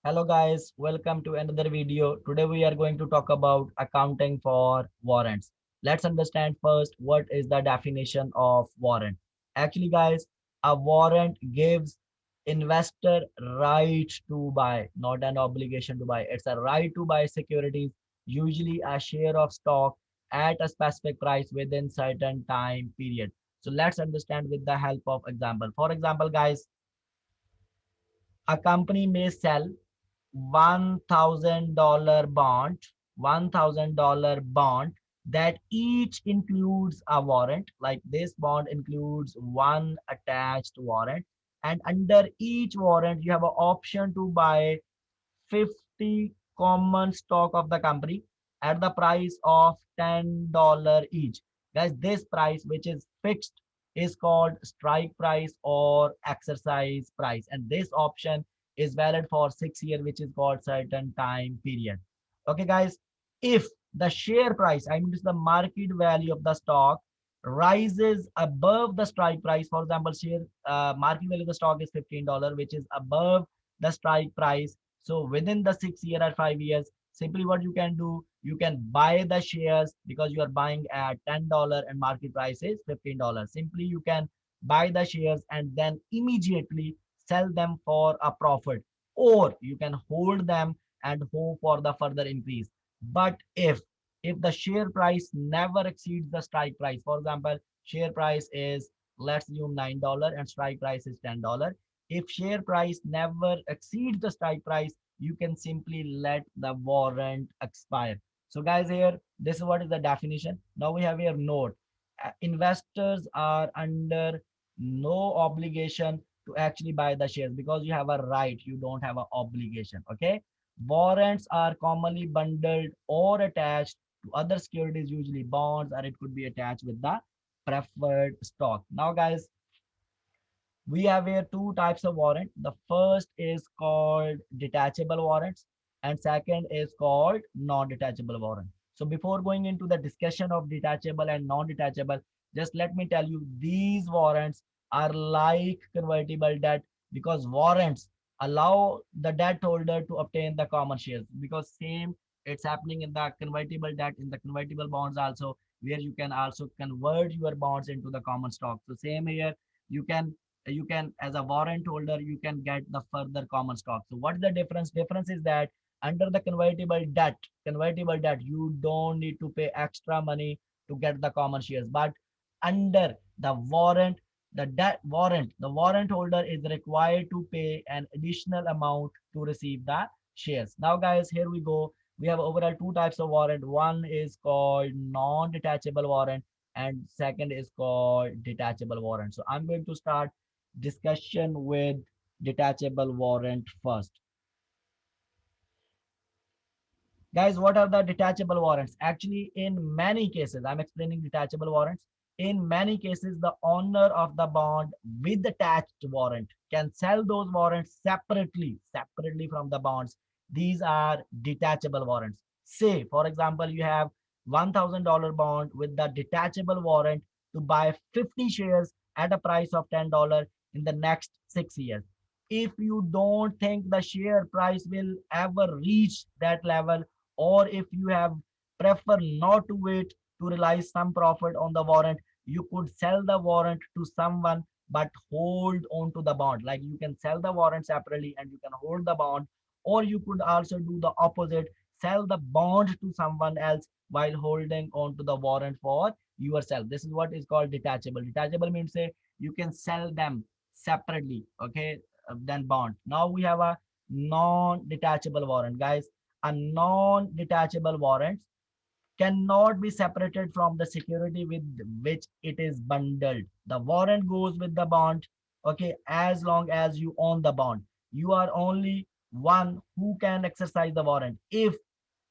Hello guys, welcome to another video. Today we are going to talk about accounting for warrants. Let's understand first what is the definition of warrant. Actually guys, a warrant gives investor right to buy, not an obligation to buy. It's a right to buy securities, usually a share of stock at a specific price within certain time period. So let's understand with the help of example. For example guys, a company may sell $1,000 bond, $1,000 bond that each includes a warrant. Like this bond includes one attached warrant, and under each warrant, you have an option to buy 50 common stock of the company at the price of $10 each. Guys, this price, which is fixed, is called strike price or exercise price. And this option is valid for 6 years, which is called certain time period. Okay, guys, if the share price, I mean, it's the market value of the stock, rises above the strike price. For example, share market value of the stock is $15, which is above the strike price. So within the 6 year or 5 years, simply what you can do, you can buy the shares because you are buying at $10 and market price is $15. Simply you can buy the shares and then immediately sell them for a profit, or you can hold them and hope for the further increase. But if the share price never exceeds the strike price, for example, share price is, let's assume, $9 and strike price is $10. If share price never exceeds the strike price, you can simply let the warrant expire. So guys, here, this is what is the definition. Now we have here note. Investors are under no obligation to actually buy the shares because you have a right, you don't have an obligation. Okay. Warrants are commonly bundled or attached to other securities, usually bonds, or it could be attached with the preferred stock. Now guys, we have here two types of warrant. The first is called detachable warrants, and second is called non-detachable warrant. So before going into the discussion of detachable and non-detachable, just let me tell you, these warrants are like convertible debt because warrants allow the debt holder to obtain the common shares, because same it's happening in the convertible debt, in the convertible bonds also, where you can also convert your bonds into the common stock. So same here, you can as a warrant holder, you can get the further common stock. So what's the difference is that under the convertible debt you don't need to pay extra money to get the common shares, but under the warrant, the warrant holder is required to pay an additional amount to receive the shares. Now guys, here we go. We have overall two types of warrant. One is called non-detachable warrant and second is called detachable warrant. So I'm going to start discussion with detachable warrant first. Guys, what are the detachable warrants? Actually, in many cases, I'm explaining detachable warrants. In many cases, the owner of the bond with attached warrant can sell those warrants separately from the bonds. These are detachable warrants. Say, for example, you have $1,000 bond with the detachable warrant to buy 50 shares at a price of $10 in the next 6 years. If you don't think the share price will ever reach that level, or if you have prefer not to wait to realize some profit on the warrant, you could sell the warrant to someone but hold on to the bond. Like you can sell the warrant separately and you can hold the bond, or you could also do the opposite, sell the bond to someone else while holding on to the warrant for yourself. This is what is called detachable. Detachable means say you can sell them separately, okay, than bond. Now we have a non-detachable warrant. Guys, a non-detachable warrant cannot be separated from the security with which it is bundled. The warrant goes with the bond, okay, as long as you own the bond. You are only one who can exercise the warrant. If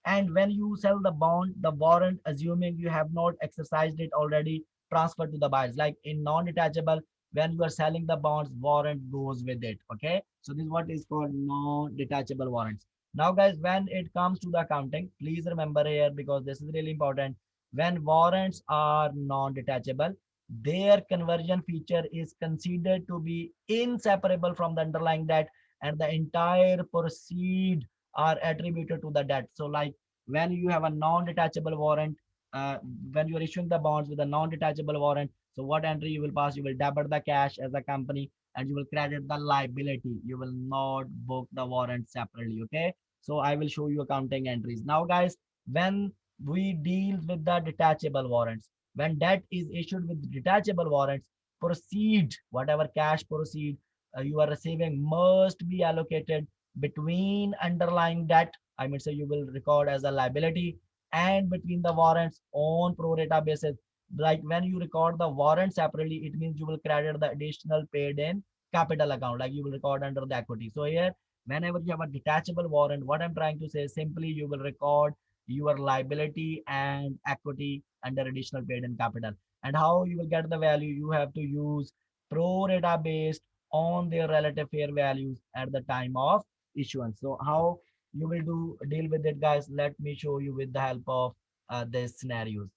and when you sell the bond, the warrant, assuming you have not exercised it already, transfer to the buyers. Like in non-detachable, when you are selling the bonds, warrant goes with it. Okay. So this is what is called non-detachable warrants. Now, guys, when it comes to the accounting, please remember here because this is really important. When warrants are non-detachable, their conversion feature is considered to be inseparable from the underlying debt. and the entire proceed are attributed to the debt. So like when you have a non-detachable warrant, uh, when you are issuing the bonds with a non-detachable warrant, so what entry you will pass? You will debit the cash as a company and you will credit the liability. You will not book the warrant separately. Okay. So I will show you accounting entries. Now, guys, when we deal with the detachable warrants, when debt is issued with detachable warrants, proceed, whatever cash proceed you are receiving must be allocated between underlying debt. I mean, so you will record as a liability and between the warrants on pro rata basis. Like when you record the warrant separately, it means you will credit the additional paid in capital account, like you will record under the equity. So here, whenever you have a detachable warrant, what I'm trying to say is simply you will record your liability and equity under additional paid in capital. And how you will get the value? You have to use pro rata based on their relative fair values at the time of issuance. So how you will deal with it, guys? Let me show you with the help of these scenarios.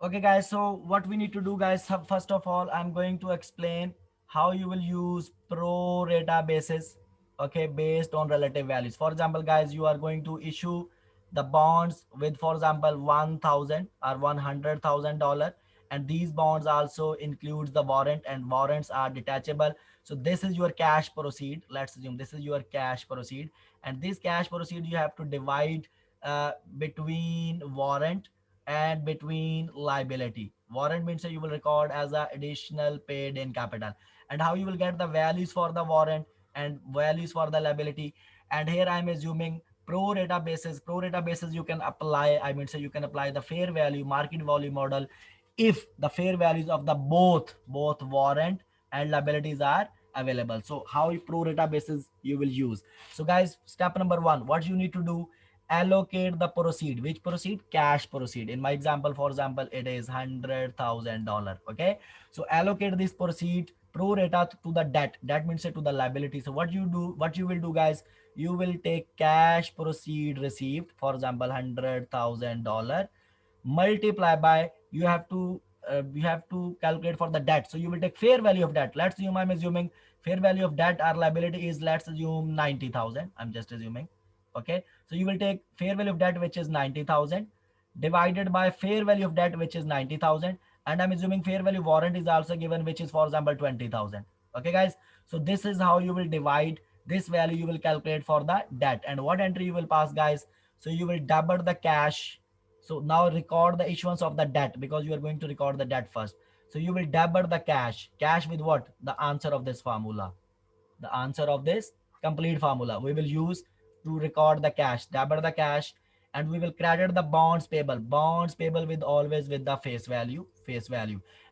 Okay, guys, so what we need to do, guys, first of all, I'm going to explain how you will use pro rata basis, okay, based on relative values. For example, guys, you are going to issue the bonds with, for example, 1,000 or $100,000, and these bonds also includes the warrant, and warrants are detachable. So this is your cash proceed. Let's assume this is your cash proceed, and this cash proceed you have to divide between warrant and between liability. Warrant means that you will record as a additional paid in capital. And how you will get the values for the warrant and values for the liability. And here I'm assuming pro rata basis. Pro rata basis you can apply, I mean, so you can apply the fair value market value model if the fair values of the both warrant and liabilities are available. So how pro rata basis you will use? So guys, step number one, what you need to do, allocate the proceed. Which proceed? Cash proceed. In my example, for example, it is $100,000. Okay, so allocate this proceed pro rata to the debt. That means to the liability. So what you do, what you will do, guys, you will take cash proceed received, for example, $100,000, multiply by, you have to calculate for the debt. So you will take fair value of debt. Let's assume, I'm assuming fair value of debt or liability is, let's assume, 90,000. I'm just assuming. Okay, so you will take fair value of debt, which is 90,000, divided by fair value of debt, which is 90,000, and I'm assuming fair value warrant is also given, which is, for example, 20,000. Okay, guys, so this is how you will divide this value. You will calculate for the debt, and what entry you will pass, guys? So you will debit the cash. So now record the issuance of the debt, because you are going to record the debt first. So you will debit the cash with what? The answer of this formula, the answer of this complete formula we will use to record the cash, debit the cash, and we will credit the bonds payable with always with the face value.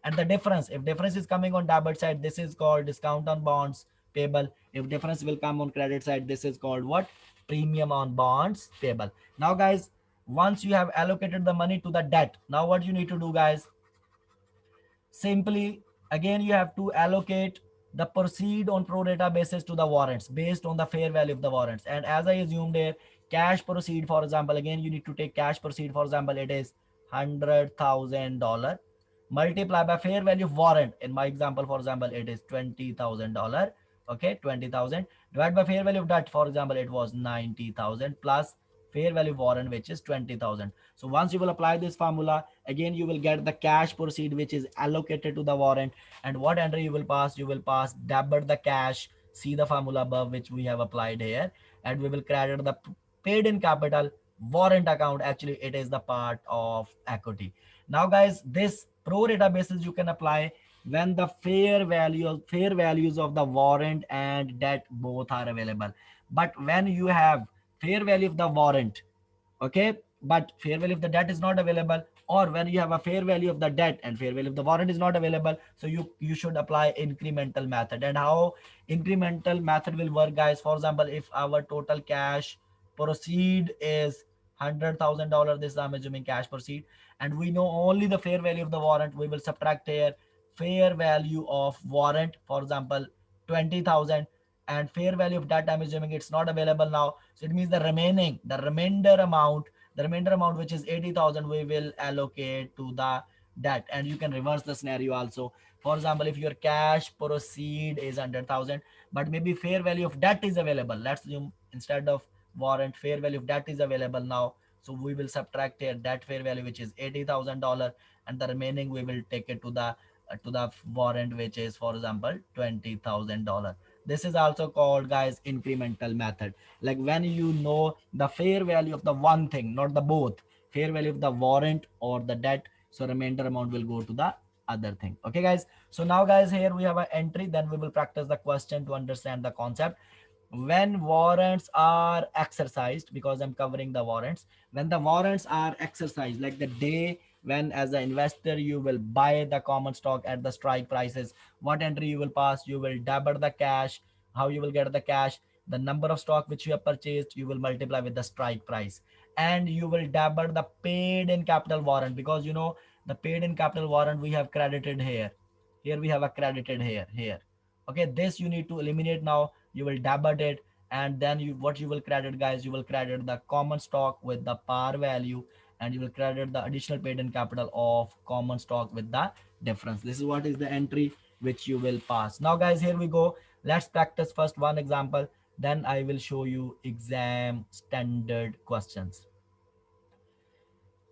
And the difference, if difference is coming on debit side, this is called discount on bonds payable. If difference will come on credit side, this is called what? Premium on bonds payable. Now, guys, once you have allocated the money to the debt, now what you need to do, guys? Simply, again, you have to allocate the proceed on pro rata basis to the warrants based on the fair value of the warrants. And as I assumed here, cash proceed, for example, again, you need to take cash proceed, for example, it is $100,000, multiply by fair value of warrant. In my example, for example, it is $20,000. Okay, 20,000 divided by fair value of debt, for example, it was 90,000, plus fair value warrant, which is 20,000. So once you will apply this formula, again you will get the cash proceed, which is allocated to the warrant. And what entry you will pass? You will pass debit the cash. See the formula above, which we have applied here, and we will credit the paid in capital warrant account. Actually, it is the part of equity. Now, guys, this pro rata basis you can apply when the fair values of the warrant and debt both are available. But when you have fair value of the warrant, okay, but fair value of the debt is not available, or when you have a fair value of the debt and fair value of the warrant is not available, so you should apply incremental method. And how incremental method will work, guys? For example, if our total cash proceed is $100,000, this I'm assuming cash proceed, and we know only the fair value of the warrant, we will subtract here fair value of warrant, for example, 20,000, and fair value of debt, I'm assuming it's not available now. So it means the remainder amount, which is 80,000, we will allocate to the debt, and you can reverse the scenario also. For example, if your cash proceed is 100,000, but maybe fair value of debt is available. Let's assume instead of warrant, fair value of debt is available now. So we will subtract here debt fair value, which is $80,000, and the remaining we will take it to the warrant, which is, for example, $20,000. This is also called, guys, incremental method. Like when you know the fair value of the one thing, not the both, fair value of the warrant or the debt, so remainder amount will go to the other thing. Okay, guys. So now, guys, here we have an entry. Then we will practice the question to understand the concept. When warrants are exercised, because I'm covering the warrants, when the warrants are exercised, like the day when as an investor you will buy the common stock at the strike prices, what entry you will pass? You will debit the cash. How you will get the cash? The number of stock which you have purchased, you will multiply with the strike price, and you will debit the paid in capital warrant, because you know the paid in capital warrant we have credited here. Here we have a credited here. Okay, this you need to eliminate now. You will debit it, and then you, what you will credit, guys, you will credit the common stock with the par value, and you will credit the additional paid in capital of common stock with the difference. This is what is the entry which you will pass. Now, guys, here we go. Let's practice first one example, then I will show you exam standard questions.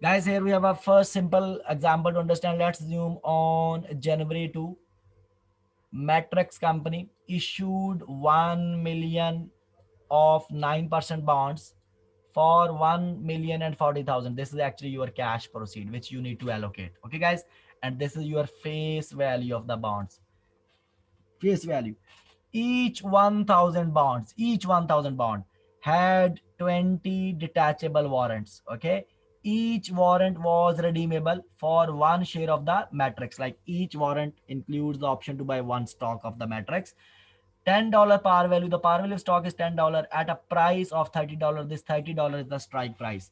Guys, here we have a first simple example to understand. Let's zoom on January 2. Matrix company issued 1 million of 9% bonds for 1,040,000. This is actually your cash proceed which you need to allocate. Okay, guys, and this is your face value of the bonds. Face value. Each 1,000 bond had 20 detachable warrants. Okay, each warrant was redeemable for one share of the matrix. Like each warrant includes the option to buy one stock of the matrix. $10 par value. The par value of stock is $10 at a price of $30. This $30 is the strike price.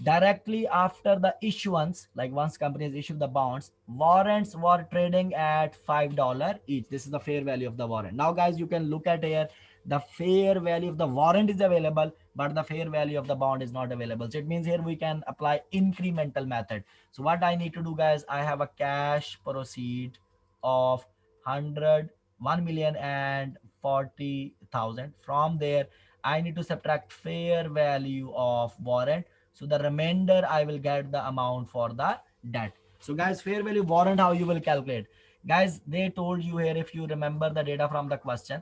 Directly after the issuance, like once companies issue the bonds, warrants were trading at $5 each. This is the fair value of the warrant. Now, guys, you can look at here. The fair value of the warrant is available, but the fair value of the bond is not available. So it means here we can apply incremental method. So what I need to do, guys, I have a cash proceed of 1,040,000. From there, I need to subtract fair value of warrant. So the remainder I will get the amount for the debt. So, guys, fair value warrant, how you will calculate? Guys, they told you here, if you remember the data from the question,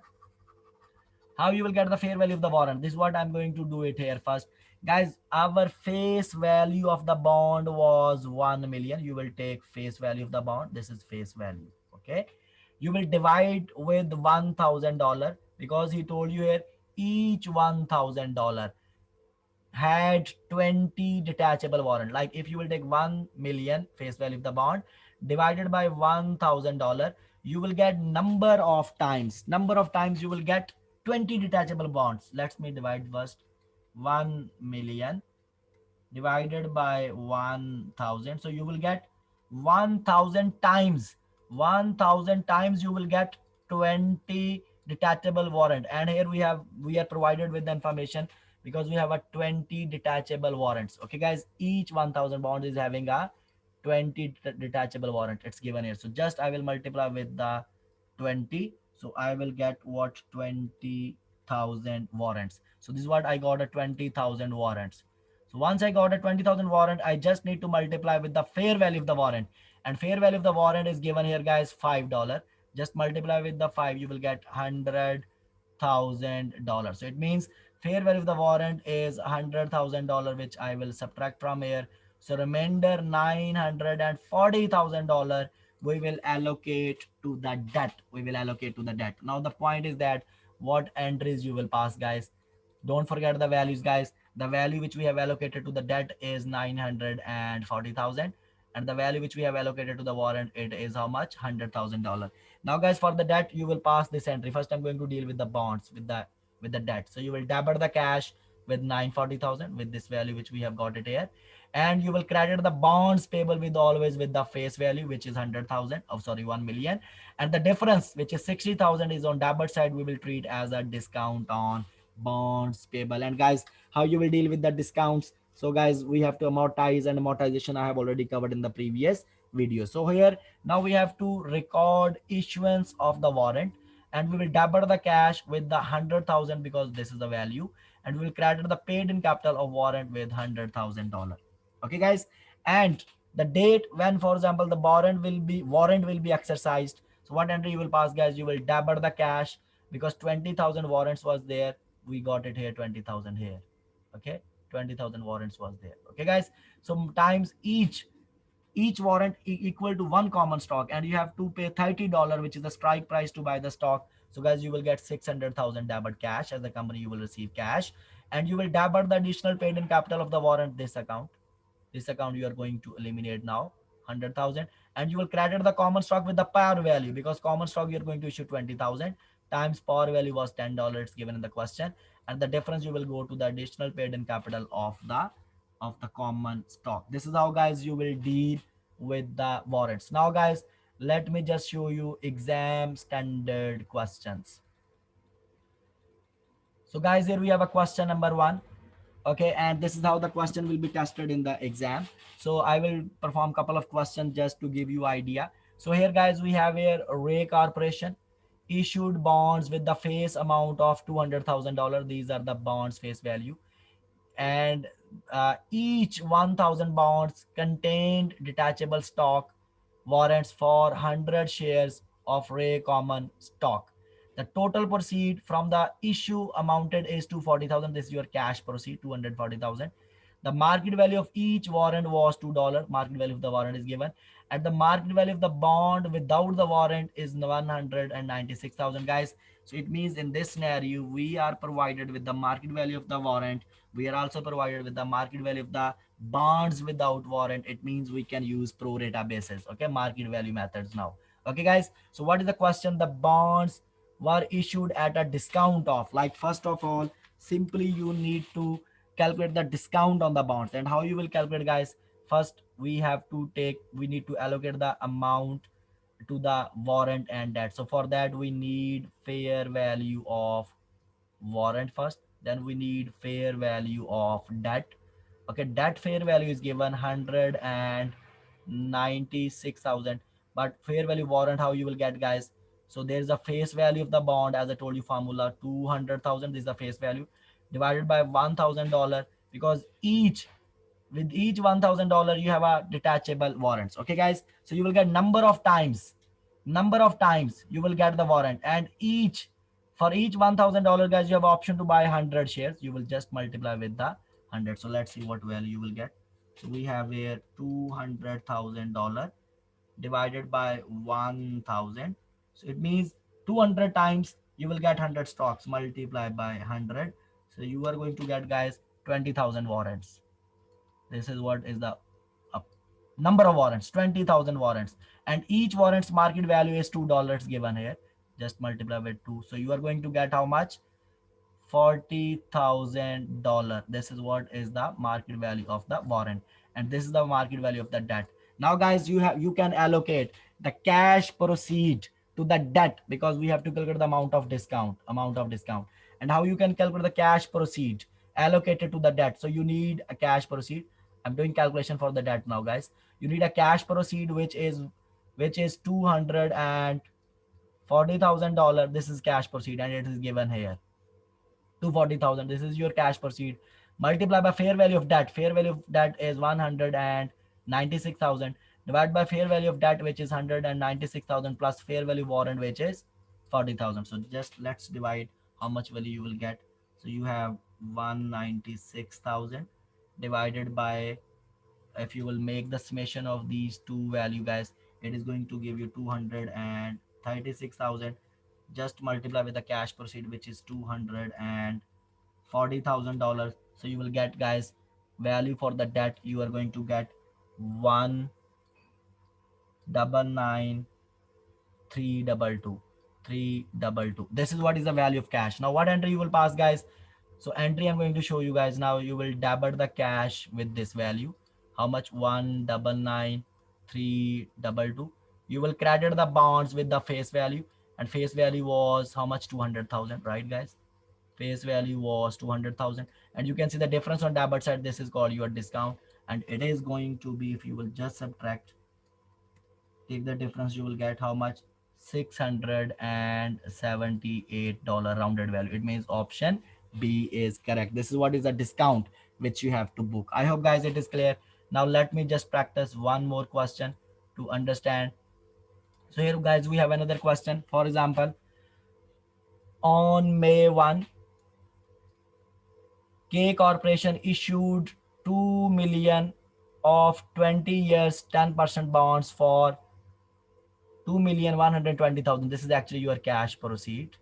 how you will get the fair value of the warrant. This is what I'm going to do it here first. Guys, our face value of the bond was 1 million. You will take face value of the bond. This is face value. Okay. You will divide with $1,000, because he told you here each $1,000 had 20 detachable warrant. Like if you will take 1 million face value of the bond divided by $1,000, you will get number of times you will get 20 detachable bonds. Let me divide first. 1 million divided by 1,000, so you will get 1,000 times. 1,000 times you will get 20 detachable warrant. And here we are provided with the information, because we have a 20 detachable warrants. Okay, guys, each 1,000 bond is having a 20 detachable warrant. It's given here, so just I will multiply with the 20. So I will get what? 20,000 warrants. So this is what I got, a 20,000 warrants. So once I got a 20,000 warrant, I just need to multiply with the fair value of the warrant. And fair value of the warrant is given here, guys, $5. Just multiply with the 5, you will get $100,000. So it means fair value of the warrant is $100,000, which I will subtract from here. So remainder $940,000 we will allocate to the debt. Now the point is that what entries you will pass, guys. Don't forget the values, guys. The value which we have allocated to the debt is 940,000, and the value which we have allocated to the warrant, it is how much? $100,000. Now, guys, for the debt you will pass this entry. First I'm going to deal with the bonds, with the debt. So you will debit the cash with 940,000 with this value which we have got it here, and you will credit the bonds payable with always with the face value, which is 100,000, oh sorry, 1 million, and the difference, which is 60,000, is on debit side. We will treat as a discount on bonds payable. And guys, how you will deal with the discounts? So, guys, we have to amortize, and amortization I have already covered in the previous video. So here now we have to record issuance of the warrant, and we will double the cash with the 100,000 because this is the value, and we will credit the paid in capital of warrant with $100,000. Okay, guys, and the date when, for example, the warrant will be exercised. So what entry you will pass, guys? You will double the cash because 20,000 warrants was there. We got it here, 20,000 here. Okay, 20,000 warrants was there. Okay, guys. So times each warrant equal to one common stock, and you have to pay $30, which is the strike price to buy the stock. So guys, you will get 600,000 debit cash as the company. You will receive cash, and you will debit the additional paid in capital of the warrant, this account you are going to eliminate now, 100,000. And you will credit the common stock with the par value, because common stock you're going to issue 20,000 times par value was $10, it's given in the question, and the difference you will go to the additional paid in capital of the common stock. This is how, guys, you will deal with the warrants. Now, guys, let me just show you exam standard questions. So guys, here we have a question number one. Okay, and this is how the question will be tested in the exam. So I will perform couple of questions just to give you idea. So here, guys, we have here Ray Corporation issued bonds with the face amount of $200,000. These are the bonds face value, and each 1,000 bonds contained detachable stock warrants for 100 shares of Ray common stock. The total proceed from the issue amounted is 240,000. This is your cash proceed, 240,000. The market value of each warrant was $2. Market value of the warrant is given. And the market value of the bond without the warrant is 196,000, guys. So it means in this scenario, we are provided with the market value of the warrant. We are also provided with the market value of the bonds without warrant. It means we can use pro rata basis. Okay, market value methods now. Okay, guys. So what is the question? The bonds were issued at a discount of, like, first of all, simply you need to calculate the discount on the bonds. And how you will calculate, guys? First, we need to allocate the amount to the warrant and debt. So for that, we need fair value of warrant first, then we need fair value of debt. Okay, debt fair value is given 196,000, but fair value warrant, how you will get, guys? So there's a face value of the bond, as I told you, formula 200,000. This is the face value divided by $1,000, because with each $1,000 you have a detachable warrants. Okay, guys, so you will get number of times you will get the warrant, and for each $1,000, guys, you have option to buy 100 shares. You will just multiply with the 100. So let's see what value you will get. So we have here $200,000 divided by 1,000. So it means 200 times you will get 100 stocks, multiply by 100. So you are going to get, guys, 20,000 warrants. This is what is the uh, number of warrants, 20,000 warrants, and each warrant's market value is $2 given here. Just multiply with 2. So you are going to get how much? $40,000. This is what is the market value of the warrant, and this is the market value of the debt. Now, guys, you can allocate the cash proceed to the debt, because we have to calculate the amount of discount. And how you can calculate the cash proceed allocated to the debt? So you need a cash proceed. I'm doing calculation for the debt now, guys. You need a cash proceed which is $240,000. This is cash proceed, and it is given here 240,000. This is your cash proceed. Multiply by fair value of debt. Fair value of debt is 196,000. Divide by fair value of debt, which is 196,000, plus fair value warrant, which is 40,000. So just let's divide how much value you will get. So you have 196,000 divided by, if you will make the summation of these two value, guys, it is going to give you 236,000. Just multiply with the cash proceed, which is $240,000. So you will get, guys, value for the debt. You are going to get 199,322. This is what is the value of cash. Now, what entry you will pass, guys? So entry I'm going to show you, guys. Now you will debit the cash with this value. How much? 199,322. You will credit the bonds with the face value, and face value was how much? 200,000, right, guys? Face value was 200,000, and you can see the difference on debit side. This is called your discount, and it is going to be, if you will just subtract take the difference, you will get how much? $678 rounded value. It means option B is correct. This is what is a discount which you have to book. I hope guys it is clear. Now let me just practice one more question to understand. So here guys we have another question. For example, on May 1, K Corporation issued 2 million of 20 years 10% bonds for 2,120,000. This is actually your cash proceed,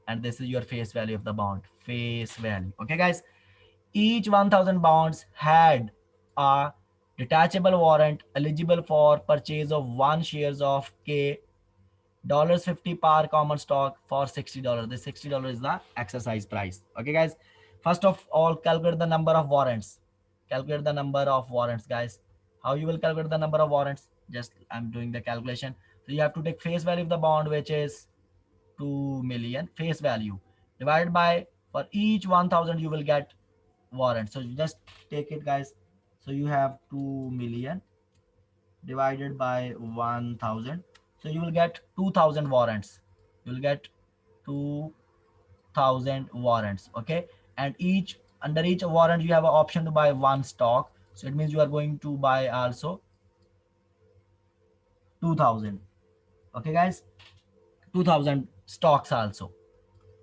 and this is your face value of the bond. Face value. Okay, guys. Each 1,000 bonds had a detachable warrant eligible for purchase of one shares of K $50 per common stock for $60. This $60 is the exercise price. Okay, guys. First of all, calculate the number of warrants. Calculate the number of warrants, guys. How you will calculate the number of warrants? Just I'm doing the calculation. So you have to take face value of the bond, which is 2 million face value, divided by, for each 1,000 you will get warrants. So you just take it, guys. So you have 2 million divided by 1,000. So you will get 2,000 warrants. You will get 2,000 warrants. Okay. And each, under each warrant, you have an option to buy one stock. So it means you are going to buy also 2,000. Okay, guys. 2,000 stocks also,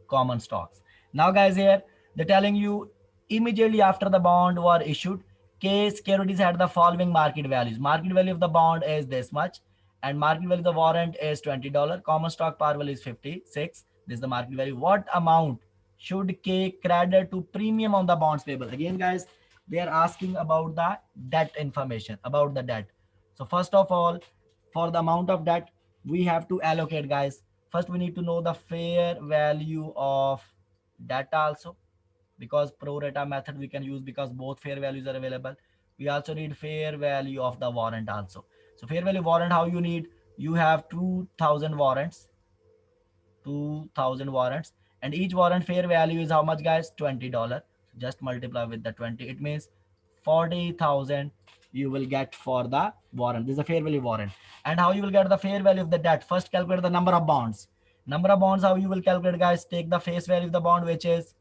common stocks. Now, guys, here they're telling you immediately after the bond were issued, K securities had the following market values. Market value of the bond is this much, and market value of the warrant is $20. Common stock par value is 56. This is the market value. What amount should K credit to premium on the bonds payable? Again, guys, they are asking about the debt information, about the debt. So first of all, for the amount of debt, we have to allocate, guys. First, we need to know the fair value of debt also, because pro rata method we can use because both fair values are available. We also need fair value of the warrant also. So fair value warrant, how you need? You have 2,000 warrants, 2,000 warrants, and each warrant fair value is how much, guys? $20. Just multiply with the 20. It means 40,000 you will get for the warrant. This is a fair value warrant. And how you will get the fair value of the debt? First, calculate the number of bonds. Number of bonds, how you will calculate, guys? Take the face value of the bond, which is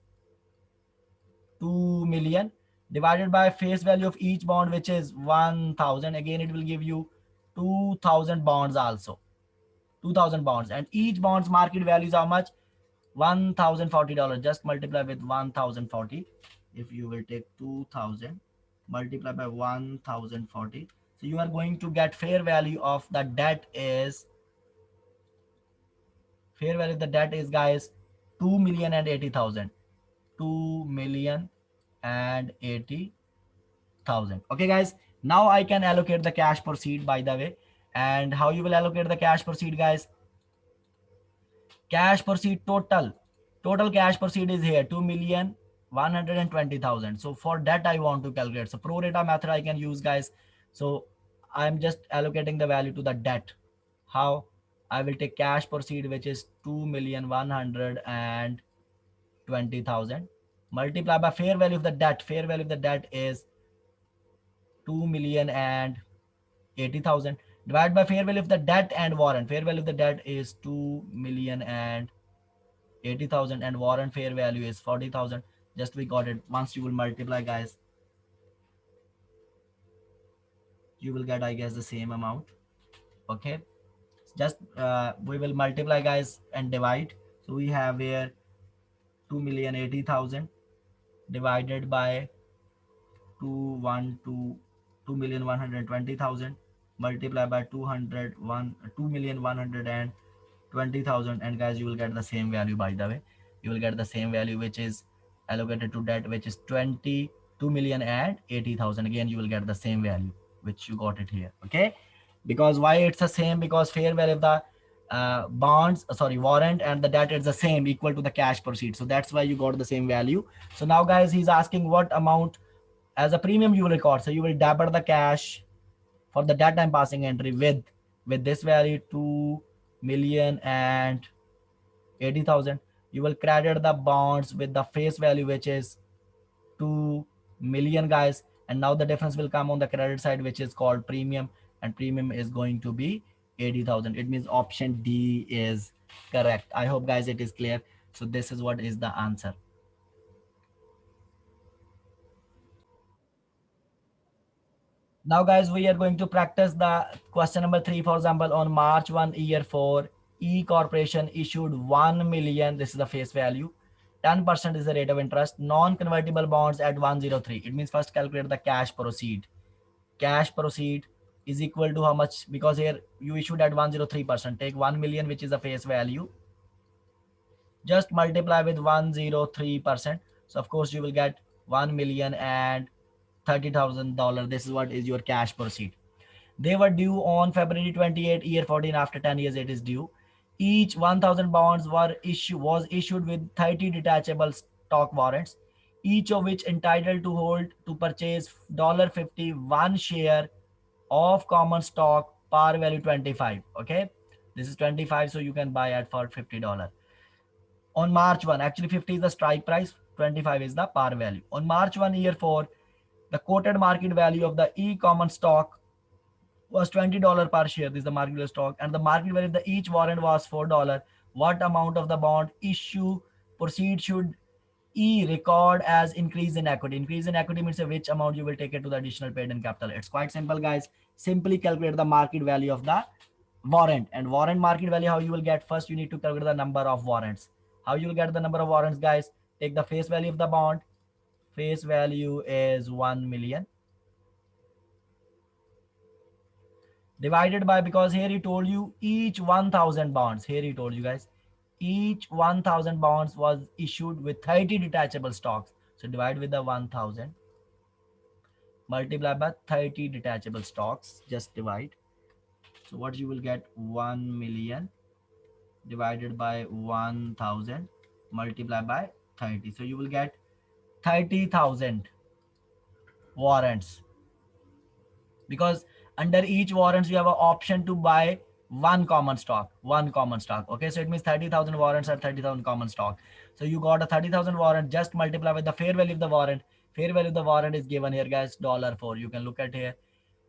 2 million, divided by face value of each bond, which is 1,000. Again, it will give you 2,000 bonds also. 2,000 bonds, and each bond's market value is how much? $1,040. Just multiply with 1,040. If you will take 2,000 multiply by 1,040, so you are going to get fair value of the debt is, fair value of the debt is, guys, 2,080,000. 2,080,000. Okay, guys. Now I can allocate the cash proceed, by the way. And how you will allocate the cash proceed, guys? Cash proceed total cash proceed is here 2,120,000. So for that I want to calculate. So pro rata method I can use, guys. So I'm just allocating the value to the debt. How? I will take cash proceed, which is 2,120,000, multiply by fair value of the debt. Fair value of the debt is 2,080,000, divided by fair value of the debt and warrant. Fair value of the debt is 2,080,000 and warrant fair value is 40,000. Just we got it. Once you will multiply, guys, you will get, I guess, the same amount. Okay, just we will multiply, guys, and divide. So we have here 2,080,000 divided by 2,120,000 multiply by 2,120,000, and guys, you will get the same value. By the way, you will get the same value which is allocated to debt, which is 22,080,000. Again, you will get the same value which you got it here. Okay, because why it's the same? Because fair value of the warrant and the debt is the same, equal to the cash proceeds. So that's why you got the same value. So now, guys, he's asking what amount as a premium you will record. So you will debit the cash for the debt I'm passing entry with this value 2,080,000. You will credit the bonds with the face value, which is 2 million, guys. And now the difference will come on the credit side, which is called premium, and premium is going to be 80,000. It means option D is correct. I hope guys it is clear. So this is what is the answer. Now guys, we are going to practice the question number 3. For example, on March 1 year 4, E Corporation issued 1 million. This is the face value. 10% is the rate of interest. Non-convertible bonds at 103. It means first calculate the cash proceed. Cash proceed is equal to how much? Because here you issued at 103%. Take 1 million, which is the face value. Just multiply with 103%. So of course you will get 1,030,000. This is what is your cash proceed. They were due on February 28, year 14. After 10 years, it is due. Each 1,000 bonds was issued with 30 detachable stock warrants, each of which entitled to hold to purchase $50 one share of common stock, par value 25. Okay, this is 25, so you can buy at for $50. On March 1, actually 50 is the strike price, 25 is the par value. On March 1, year 4, the quoted market value of the e-common stock was $20 per share. This is the market value stock, and the market value of the each warrant was $4. What amount of the bond issue proceed should E record as increase in equity? Increase in equity means which amount you will take it to the additional paid in capital. It's quite simple, guys. Simply calculate the market value of the warrant, and warrant market value. How you will get? First, you need to calculate the number of warrants. How you will get the number of warrants, guys? Take the face value of the bond. Face value is 1 million divided by, because here he told you each 1,000 bonds. Here he told you guys each 1,000 bonds was issued with 30 detachable stocks. So divide with the 1,000, multiply by 30 detachable stocks, just divide. So what you will get? 1 million divided by 1,000 multiply by 30. So you will get 30,000 warrants, because under each warrants you have an option to buy one common stock. Okay, so it means 30,000 warrants are 30,000 common stock. So you got a 30,000 warrant. Just multiply with the fair value of the warrant. Fair value of the warrant is given here, guys, $4. You can look at here.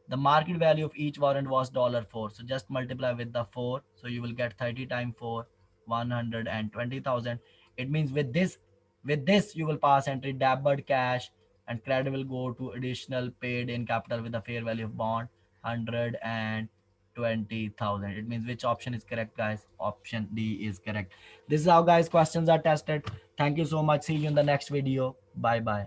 The market value of each warrant was $4. So just multiply with the 4. So you will get 30 times 4, 120,000. It means with this you will pass entry debit cash, and credit will go to additional paid in capital with the fair value of bond 120,000. It means which option is correct, guys? Option D is correct. This is how, guys, questions are tested. Thank you so much. See you in the next video. Bye bye.